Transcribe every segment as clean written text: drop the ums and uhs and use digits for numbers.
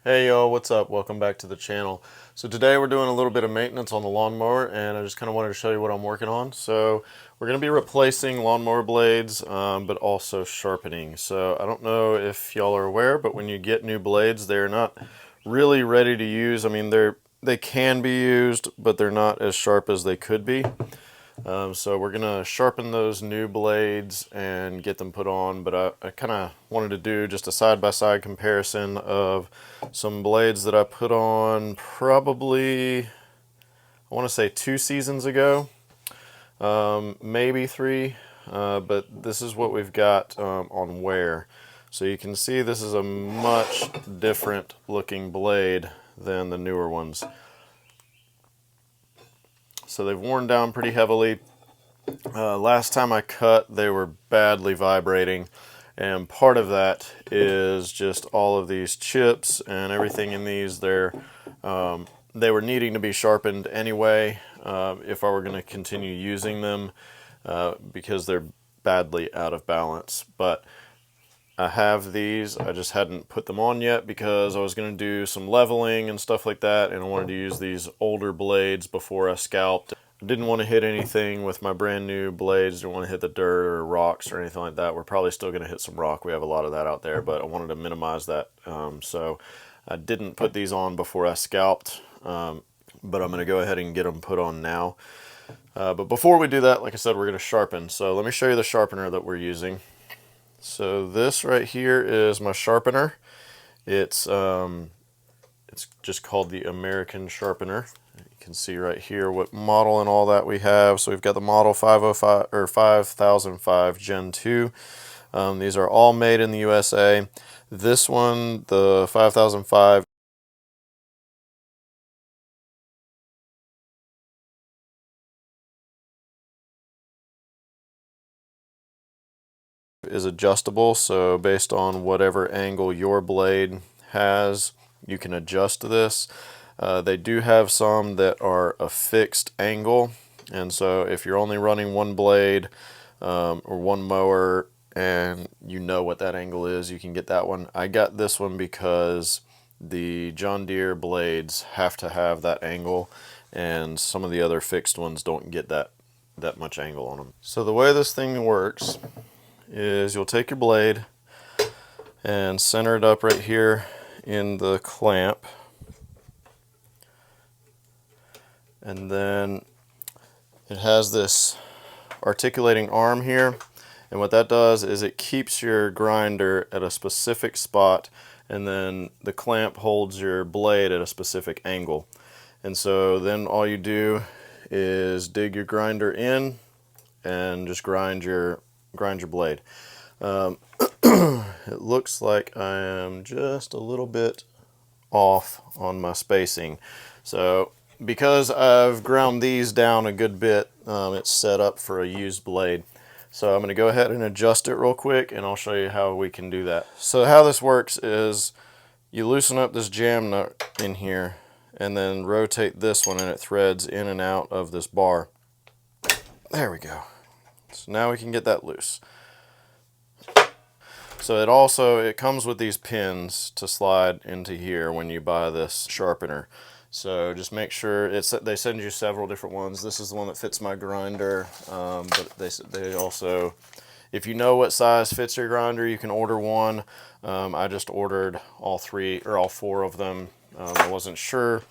Hey y'all, what's up? Welcome back to the channel. So today we're doing a little bit of maintenance on the lawnmower, and I just kind of wanted to show you what I'm working on. So we're going to be replacing lawnmower blades, but also sharpening. So I don't know if y'all are aware, but when you get new blades, they're not really ready to use. I mean, they can be used, but they're not as sharp as they could be. So we're gonna sharpen those new blades and get them put on, but I kind of wanted to do just a side-by-side comparison of some blades that I put on probably, I want to say 2 seasons ago, maybe 3, but this is what we've got on wear. So you can see this is a much different looking blade than the newer ones. So they've worn down pretty heavily. Last time I cut, they were badly vibrating, and part of that is just all of these chips and everything in these. They were needing to be sharpened anyway if I were going to continue using them because they're badly out of balance. But I have these, I just hadn't put them on yet because I was going to do some leveling and stuff like that, and I wanted to use these older blades before I scalped. I didn't want to hit anything with my brand new blades. Didn't want to hit the dirt or rocks or anything like that. We're probably still going to hit some rock. We have a lot of that out there, but I wanted to minimize that. So I didn't put these on before I scalped, but I'm going to go ahead and get them put on now. But before we do that, like I said, we're going to sharpen. So let me show you the sharpener that we're using. So this right here is my sharpener. It's just called the American Sharpener. You can see right here what model and all that we have. So we've got the model 505 or 5005 Gen 2. These are all made in the USA. This one, the 5005, is adjustable. So based on whatever angle your blade has, you can adjust this. They do have some that are a fixed angle, and so if you're only running one blade or one mower and you know what that angle is, you can get that one. I got this one because the John Deere blades have to have that angle, and some of the other fixed ones don't get that much angle on them. So the way this thing works is you'll take your blade and center it up right here in the clamp, and then it has this articulating arm here, and what that does is it keeps your grinder at a specific spot, and then the clamp holds your blade at a specific angle. And so then all you do is dig your grinder in and just grind your blade. It looks like I am just a little bit off on my spacing. So because I've ground these down a good bit, it's set up for a used blade. So I'm going to go ahead and adjust it real quick, and I'll show you how we can do that. So how this works is you loosen up this jam nut in here and then rotate this one, and it threads in and out of this bar. There we go. So now we can get that loose. So it comes with these pins to slide into here when you buy this sharpener. So just make sure they send you several different ones. This is the one that fits my grinder, but they also, if you know what size fits your grinder, you can order one. I just ordered all 3 or all 4 of them. I wasn't sure.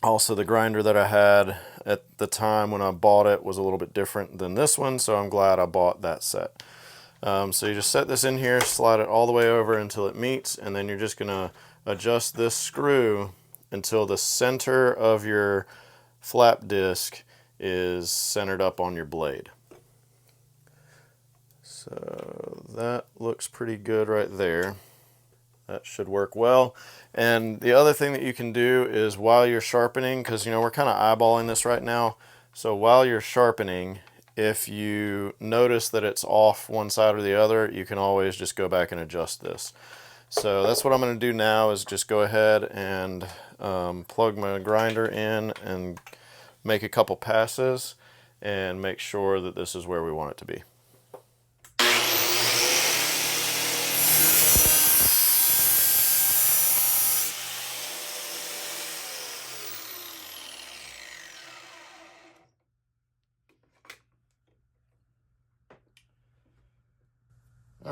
Also, the grinder that I had at the time when I bought it was a little bit different than this one, so I'm glad I bought that set. So you just set this in here, slide it all the way over until it meets, and then you're just going to adjust this screw until the center of your flap disc is centered up on your blade. So that looks pretty good right there. That should work well. And the other thing that you can do is while you're sharpening, because we're kind of eyeballing this right now, so while you're sharpening, if you notice that it's off one side or the other, you can always just go back and adjust this. So that's what I'm going to do now, is just go ahead and plug my grinder in and make a couple passes and make sure that this is where we want it to be.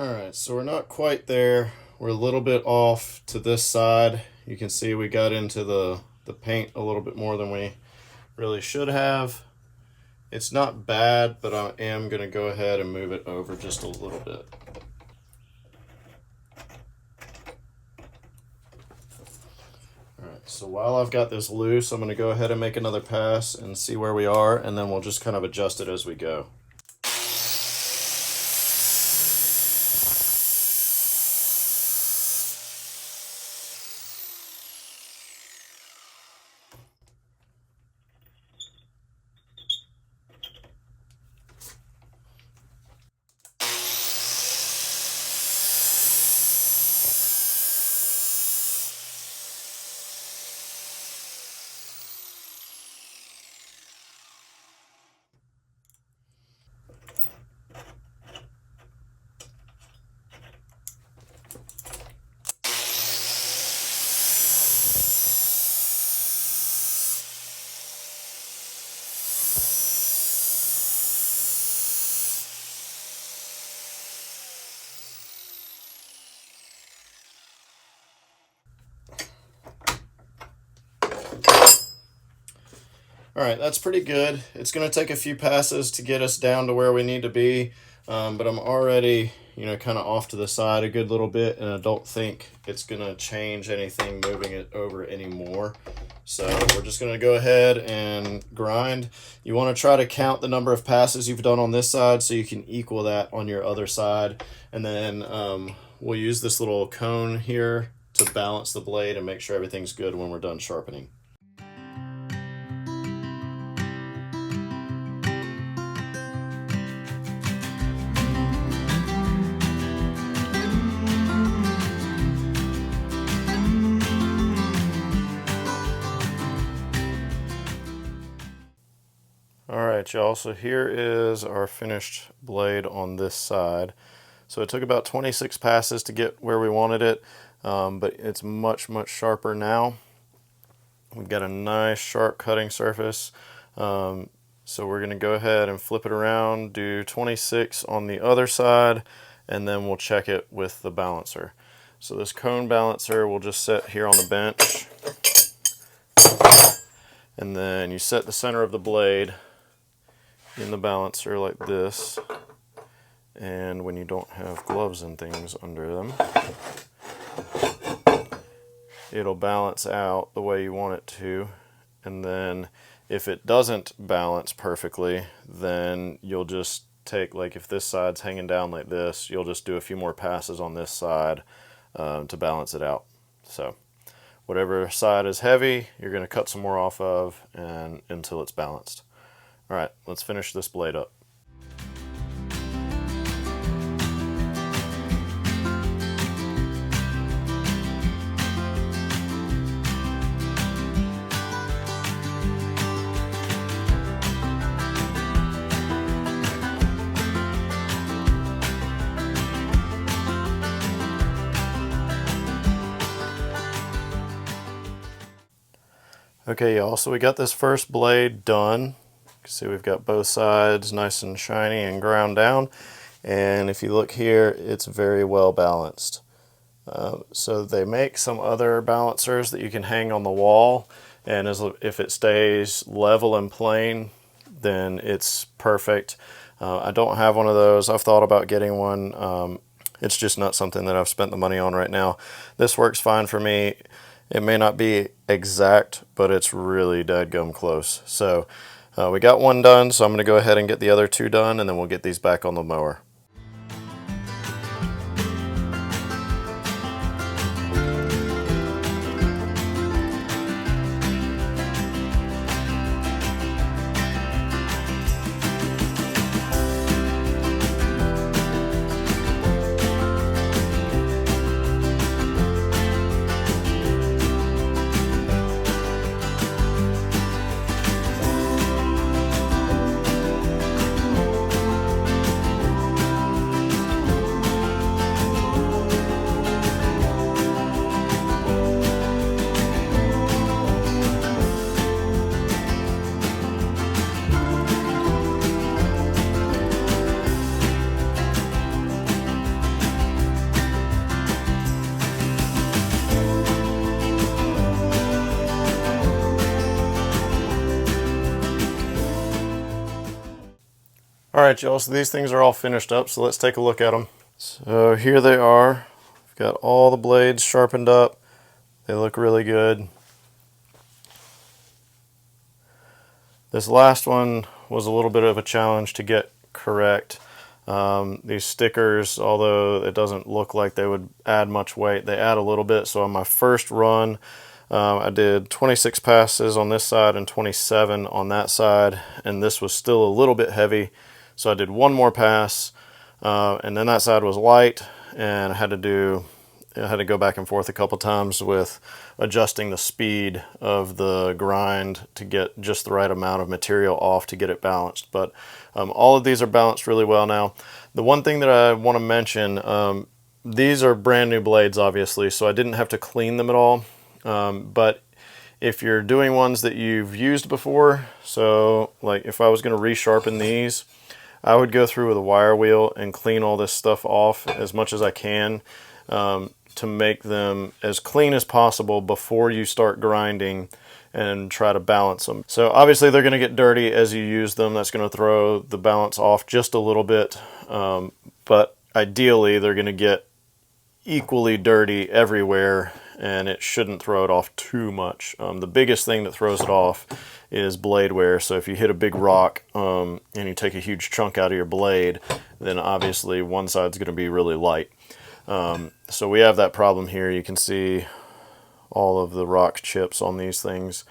Alright, so we're not quite there. We're a little bit off to this side. You can see we got into the paint a little bit more than we really should have. It's not bad, but I am going to go ahead and move it over just a little bit. Alright, so while I've got this loose, I'm going to go ahead and make another pass and see where we are, and then we'll just kind of adjust it as we go. Alright, that's pretty good. It's going to take a few passes to get us down to where we need to be, but I'm already, kind of off to the side a good little bit, and I don't think it's going to change anything moving it over anymore. So we're just going to go ahead and grind. You want to try to count the number of passes you've done on this side so you can equal that on your other side, and then we'll use this little cone here to balance the blade and make sure everything's good when we're done sharpening. Alright y'all, so here is our finished blade on this side. So it took about 26 passes to get where we wanted it, but it's much sharper now. We've got a nice sharp cutting surface. So we're going to go ahead and flip it around, do 26 on the other side, and then we'll check it with the balancer. So this cone balancer will just sit here on the bench, and then you set the center of the blade in the balancer like this, and when you don't have gloves and things under them, it'll balance out the way you want it to. And then if it doesn't balance perfectly, then you'll just take, like if this side's hanging down like this, you'll just do a few more passes on this side to balance it out. So whatever side is heavy, you're going to cut some more off of and until it's balanced. Alright, let's finish this blade up. Okay y'all, so we got this first blade done. You can see we've got both sides nice and shiny and ground down, and if you look here, it's very well balanced. So they make some other balancers that you can hang on the wall, and if it stays level and plain, then it's perfect. I don't have one of those. I've thought about getting one. It's just not something that I've spent the money on right now. This works fine for me. It may not be exact, but it's really dadgum close. So we got one done, so I'm going to go ahead and get the other two done, and then we'll get these back on the mower. All right, y'all, so these things are all finished up, so let's take a look at them. So here they are. We've got all the blades sharpened up. They look really good. This last one was a little bit of a challenge to get correct. These stickers, although it doesn't look like they would add much weight, they add a little bit. So on my first run, I did 26 passes on this side and 27 on that side, and this was still a little bit heavy. So I did one more pass, and then that side was light, and I had to go back and forth a couple times with adjusting the speed of the grind to get just the right amount of material off to get it balanced. But all of these are balanced really well now. The one thing that I want to mention, these are brand new blades obviously, so I didn't have to clean them at all. But if you're doing ones that you've used before, so like if I was going to resharpen these, I would go through with a wire wheel and clean all this stuff off as much as I can, to make them as clean as possible before you start grinding and try to balance them. So obviously they're going to get dirty as you use them. That's going to throw the balance off just a little bit, but ideally they're going to get equally dirty everywhere, and it shouldn't throw it off too much. The biggest thing that throws it off is blade wear. So if you hit a big rock and you take a huge chunk out of your blade, then obviously one side's going to be really light. So we have that problem here. You can see all of the rock chips on these things.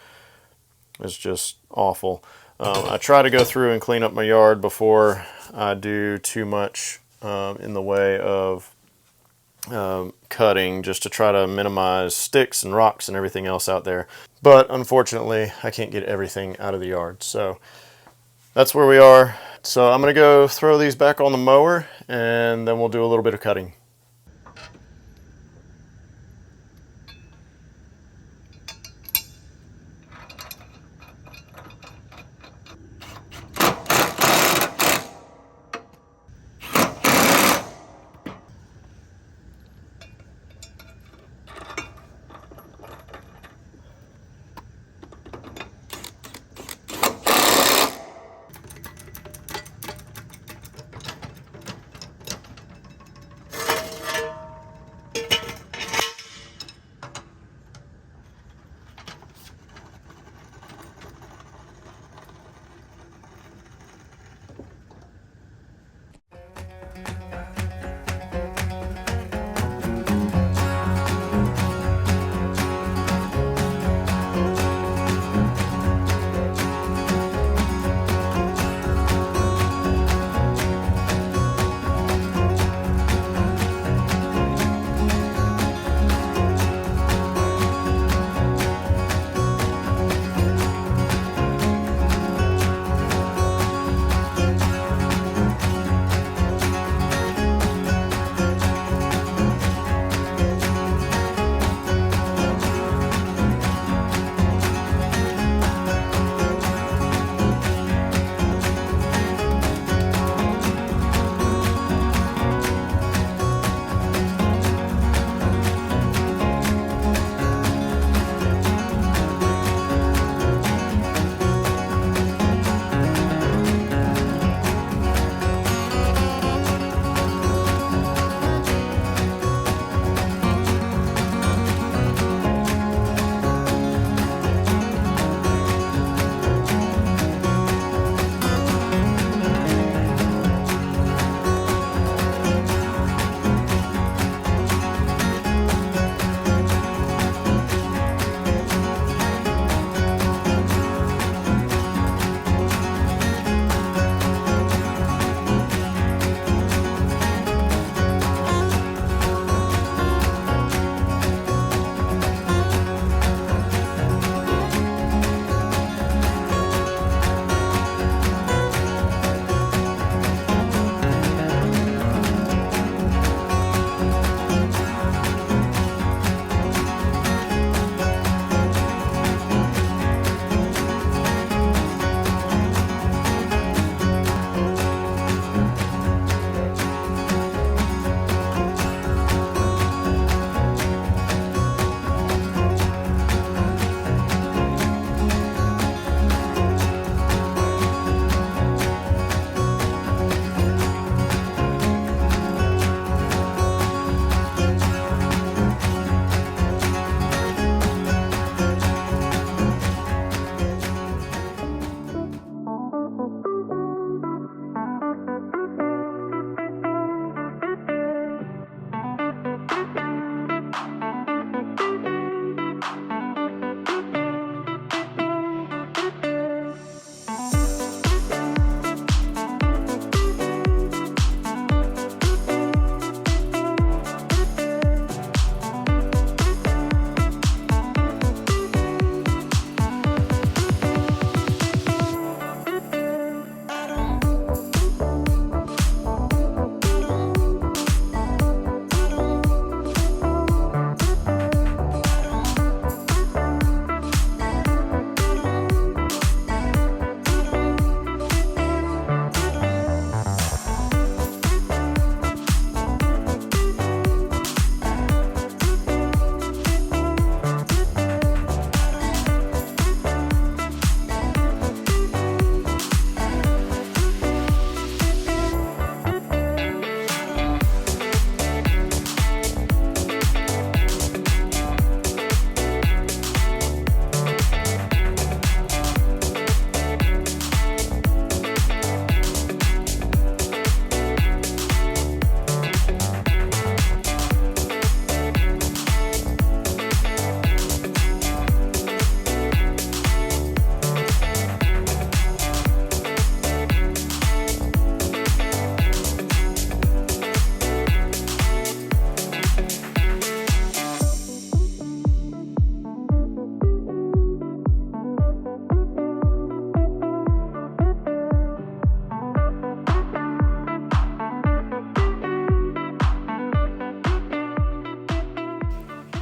It's just awful. I try to go through and clean up my yard before I do too much in the way of cutting, just to try to minimize sticks and rocks and everything else out there. But unfortunately, I can't get everything out of the yard. So that's where we are. So I'm going to go throw these back on the mower, and then we'll do a little bit of cutting.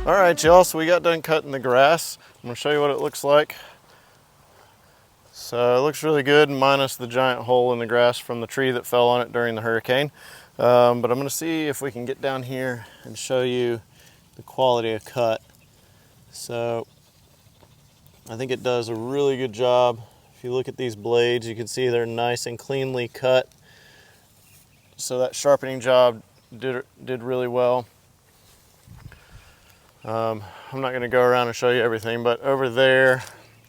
All right, y'all, so we got done cutting the grass. I'm gonna show you what it looks like. So it looks really good, minus the giant hole in the grass from the tree that fell on it during the hurricane. But I'm gonna see if we can get down here and show you the quality of cut. So I think it does a really good job. If you look at these blades, you can see they're nice and cleanly cut. So that sharpening job did really well. I'm not going to go around and show you everything, but over there,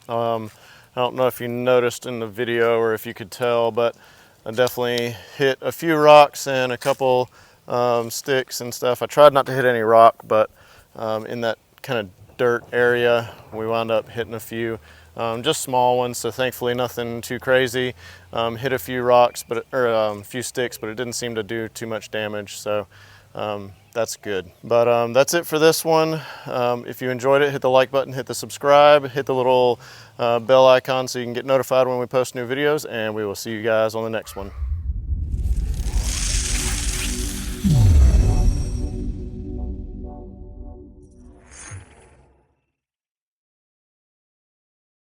I don't know if you noticed in the video or if you could tell, but I definitely hit a few rocks and a couple sticks and stuff. I tried not to hit any rock, but in that kind of dirt area, we wound up hitting a few, just small ones, so thankfully nothing too crazy. Hit a few rocks, or a few sticks, but it didn't seem to do too much damage, so that's good. But that's it for this one. If you enjoyed it, hit the like button, hit the subscribe, hit the little bell icon so you can get notified when we post new videos, and we will see you guys on the next one.